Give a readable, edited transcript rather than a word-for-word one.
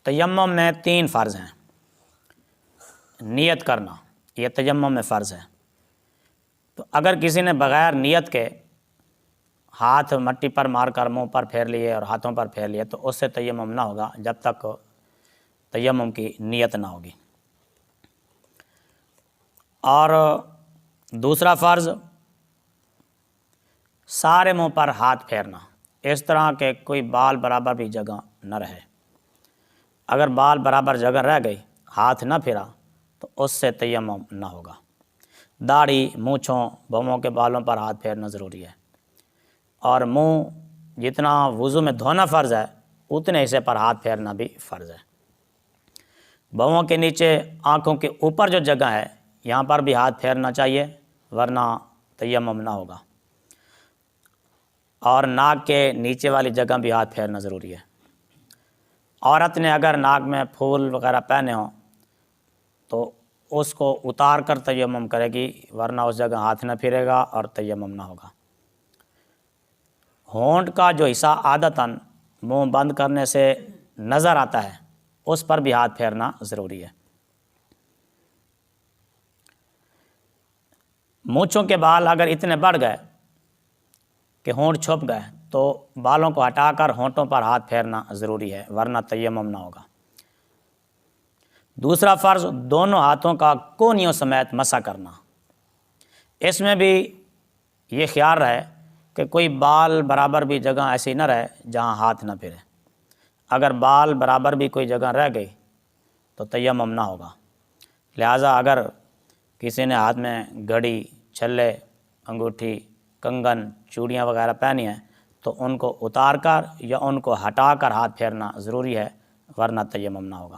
تیمم میں 3 فرض ہیں۔ نیت کرنا یہ تیمم میں فرض ہے، تو اگر کسی نے بغیر نیت کے ہاتھ مٹی پر مار کر منہ پر پھیر لیے اور ہاتھوں پر پھیر لیے تو اس سے تیمم نہ ہوگا جب تک تیمم کی نیت نہ ہوگی۔ اور دوسرا فرض سارے منہ پر ہاتھ پھیرنا، اس طرح کہ کوئی بال برابر بھی جگہ نہ رہے۔ اگر بال برابر جگہ رہ گئی، ہاتھ نہ پھرا تو اس سے تیمم نہ ہوگا۔ داڑھی، مونچھوں، بھووں کے بالوں پر ہاتھ پھیرنا ضروری ہے، اور منہ جتنا وضو میں دھونا فرض ہے اتنے حصے پر ہاتھ پھیرنا بھی فرض ہے۔ بھووں کے نیچے آنکھوں کے اوپر جو جگہ ہے یہاں پر بھی ہاتھ پھیرنا چاہیے ورنہ تیمم نہ ہوگا، اور ناک کے نیچے والی جگہ بھی ہاتھ پھیرنا ضروری ہے۔ عورت نے اگر ناک میں پھول وغیرہ پہنے ہوں تو اس کو اتار کر تیمم کرے گی ورنہ اس جگہ ہاتھ نہ پھرے گا اور تیمم نہ ہوگا۔ ہونٹ کا جو حصہ عادتاً منہ بند کرنے سے نظر آتا ہے اس پر بھی ہاتھ پھیرنا ضروری ہے۔ مونچھوں کے بال اگر اتنے بڑھ گئے کہ ہونٹ چھپ گئے تو بالوں کو ہٹا کر ہونٹوں پر ہاتھ پھیرنا ضروری ہے ورنہ تیمم نہ ہوگا۔ دوسرا فرض دونوں ہاتھوں کا کونیوں سمیت مسح کرنا، اس میں بھی یہ خیال رہے کہ کوئی بال برابر بھی جگہ ایسی نہ رہے جہاں ہاتھ نہ پھرے۔ اگر بال برابر بھی کوئی جگہ رہ گئی تو تیمم نہ ہوگا۔ لہٰذا اگر کسی نے ہاتھ میں گھڑی، چھلے، انگوٹھی، کنگن، چوڑیاں وغیرہ پہنی ہیں تو ان کو اتار کر یا ان کو ہٹا کر ہاتھ پھیرنا ضروری ہے ورنہ تیمم نہ ہوگا۔